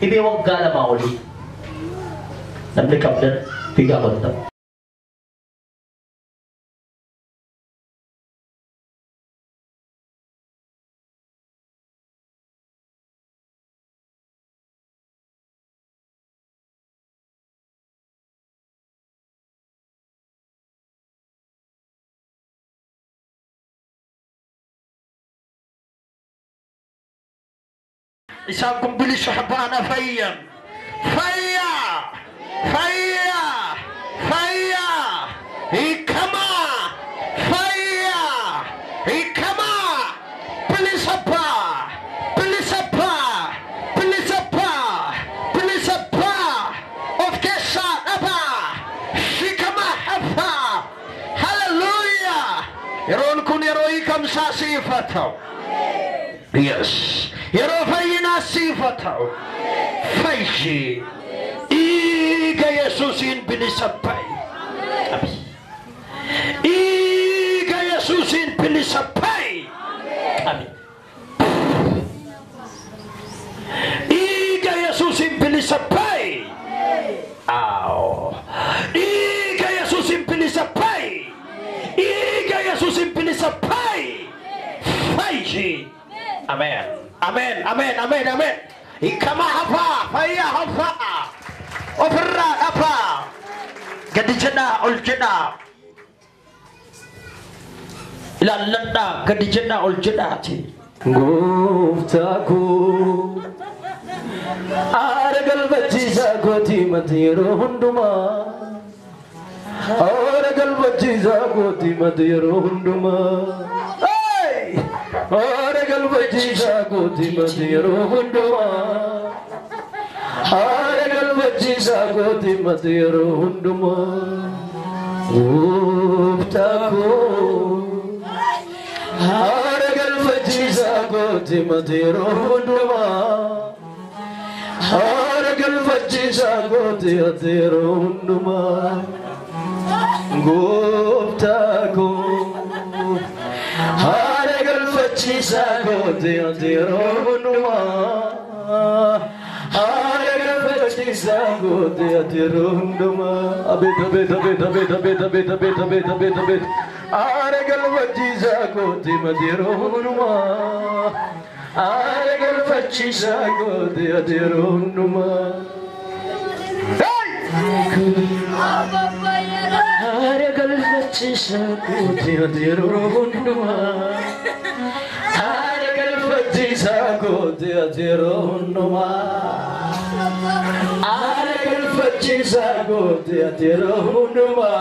Ibe wagga lama uli. Namni kabdan figa kontam. Isakum bili sahabana fayya ikama pilisapa of kesa apa shikama hafa hallelujah yaron kun yaroi kam sasifata yes يرفعنا صفته فيشي إيجا يسوسين بنسباي إيجا يسوسين بنسباي إيجا يسوسين بنسباي أو إيجا يسوسين بنسباي إيجا يسوسين بنسباي فيشي Amen. Amen, amen, amen, amen. Ikama hafa, faya hafa. Opera apa? Gadijana uljana. Ilalanda gadijana uljanati. Guftaku Aragal bachiza goti matiro hunduma Aragal bachiza goti matiro hunduma Aragal bachiza goti matiro hunduma Aragal bachiza goti matiro hunduma Guftaku Aragal bachiza goti matiro hunduma Aragal bachiza goti matiro hunduma Guftaku Aragal bachiza goti matiro hunduma Aragal bachiza goti matiro hunduma Abet Aragal bachiza goti matiro hunduma Aragal bachiza goti matiro hunduma Aragal bachiza goti matiro hunduma Aragal bachiza goti matiro hunduma Aragal bachiza goti matiro hunduma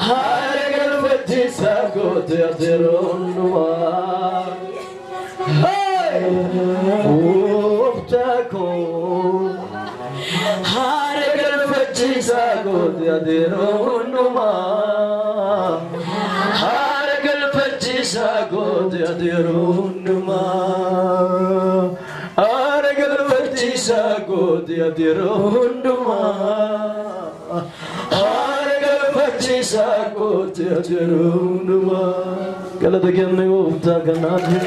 Aragal bachiza goti matiro hunduma Guftaku Aragal bachiza goti matiro hunduma Aragal bachiza goti matiro hunduma Aragal bachiza goti matiro hunduma Aragal bachiza goti matiro hunduma Kala dagyan na Guftaku natin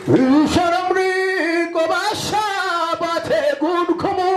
Sharamri kobasha bate gunkumu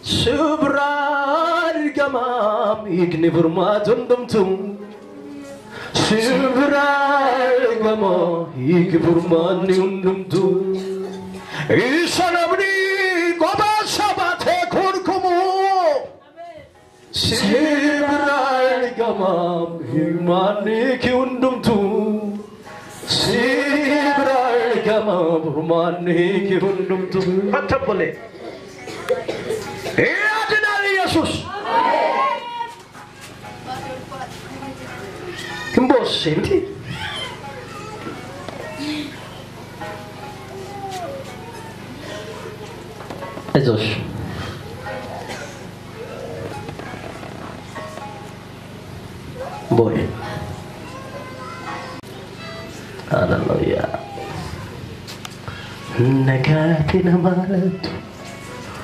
Subrar gamam igni burmatun dumtum Subrar gamam igni burmani undumtum Sharamri kobasha bate gunkumu Subrar gamam igni undumtum Sibral kama burmani ki hundum tu kata boleh adinari Yesus kembos senti Yesus boleh Hallelujah. Nagati namalatu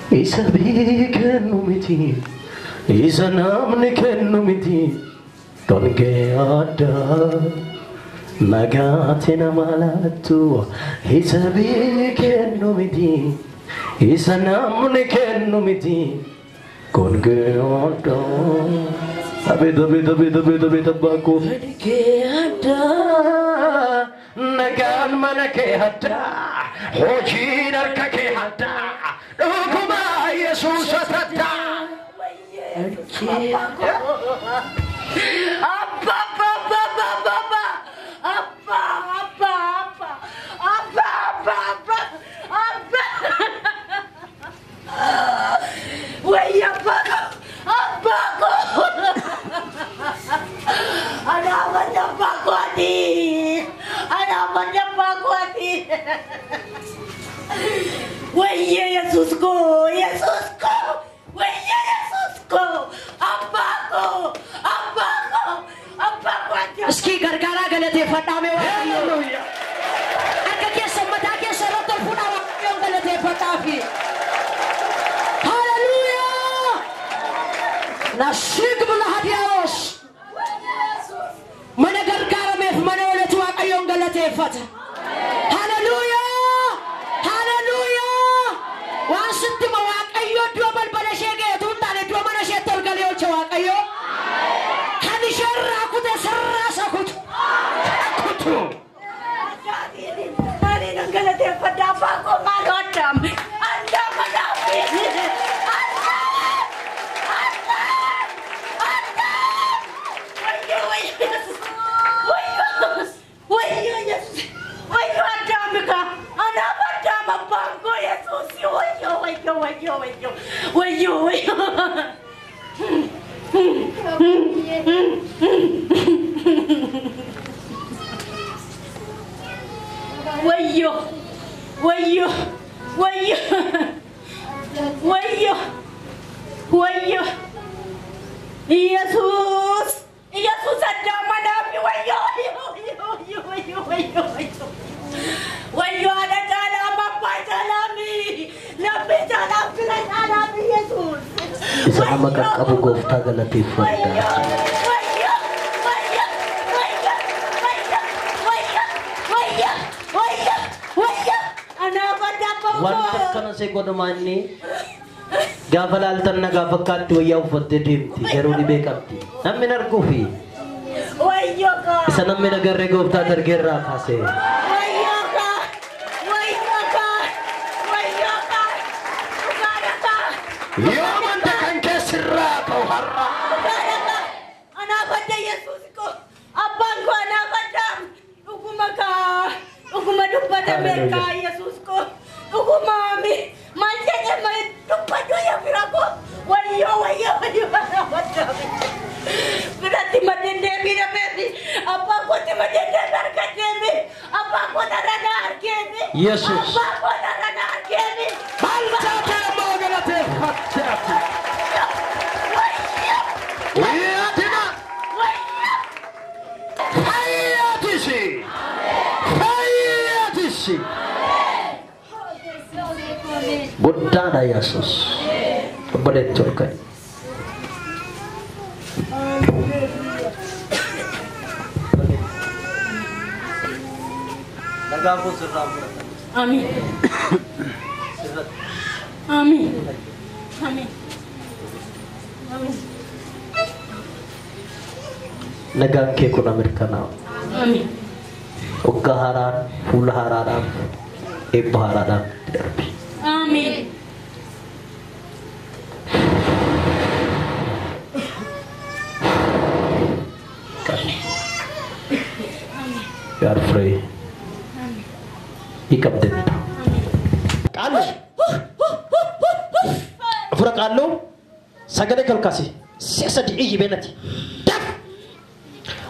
isabi kenumiti isanamni kenumiti tonge ada Nagatina malatu hisabi kenumiti hisanamne kenumiti kongeodo abeda baku ke ada nagan mana ke ada hojinar ke ada dokuma Yesus tata Meski gara-gara galati fatame Haleluya. Akake semata ke sorotor puna yang galati fatafi. Haleluya. Nasib belahadios. Mana gara-gara me mana oleh tua kayong galati fata. Haleluya. Haleluya. Wasit di mawak ayo dua bal pada syege tuntane dua mana syetor galio cewak ayo. Aku dah seras aku tu. Hari nak kena dapat apa aku malam. Anda menafi. Anda. Wayo Yesus. Wayo ada mereka. Anda pada bangku Yesus. Wayo. Wayo. Yesus ada mana api wayo. Wayo ada dalam apa dalami. Nabi dalam dalam Yesus. Sama kabu gofta galati fata. Wanta kana se godo manni gafalal tan naga fakati wayaw fadde dimti garudi bekamti nammi narkufi wayo ka sanam me nagarre gofta targerra khase wayo ka yo manta kan kesra ko harra ana badda Yesus ko abang ko ana badam uguma dupada mereka Yesus ko ugumami manjanya mai dupado ya pirako wayo berarti madende bina beti apa ko te madende darkatemi apa ko darana arkemi Yesus apa ko darana arkemi balta ta mogalate fattati wayatina hayatisi Buddha da Yesus bedet curkai Amin. Amin. Amin. Amin. Nagang ke kuna merkana. Amin. Ugaharan, fulahararan, ibhararan. Amin. You are free. Ikap dito. Kalu. Afura kalu. Sagade kalkasi. Sesa di iji benati. Daf.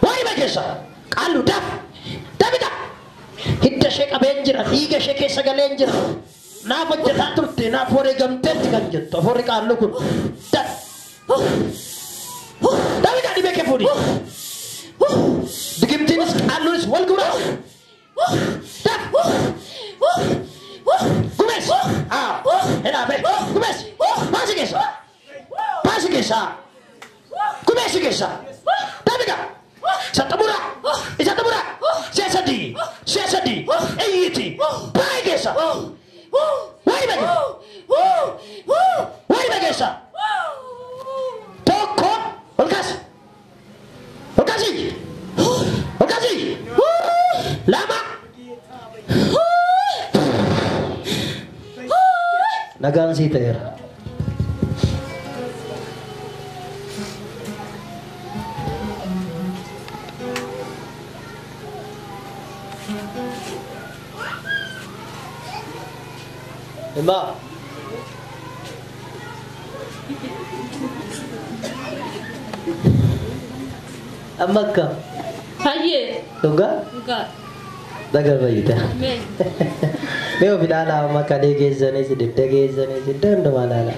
Wari bagesa. Kalu daf. Dabida. Hidda sheka benjira. Higa sheke sagalenjira. Na bajjata turte na fore gamtetti kanjetto. Fore kalu kun. Daf. Dabida di beke fudi. Digimtinis alunis wal gura. Daf. Kumes. Ah. Era be. Kumes. Pasi kesa. Kumes kesa. Dabida. Satabura. Isatabura. Sesadi, Ayiti, Bagesa, Why Bagesa? Toko, Okasi, Lama, Nagang Siter. Mbak. Amakka. Haye. Enggak? Enggak. Dagal ba ita? Men. Leo binala makka de gezanis didda gezanis danda malala.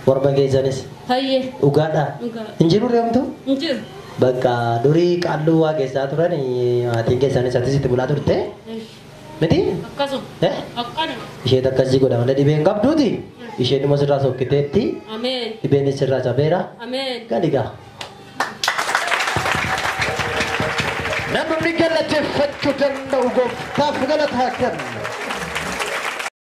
Warba gezanis. Haye. Ugada. Enggak. Injiru remtu? Injir. Bakka duri kallu wa gesa turani ati gezanis ati situ bula turte. Meti? Akkaso. Akkana. Ishee takkas godha wanda dhibeen qabduuti. Isheen dhuma sirraa sokkiteetti. Amen. Dhibeen sirraa cabeera. Amen. Gadigaa. Namni galateeffachuu danda'u gooftaaf galata kenna.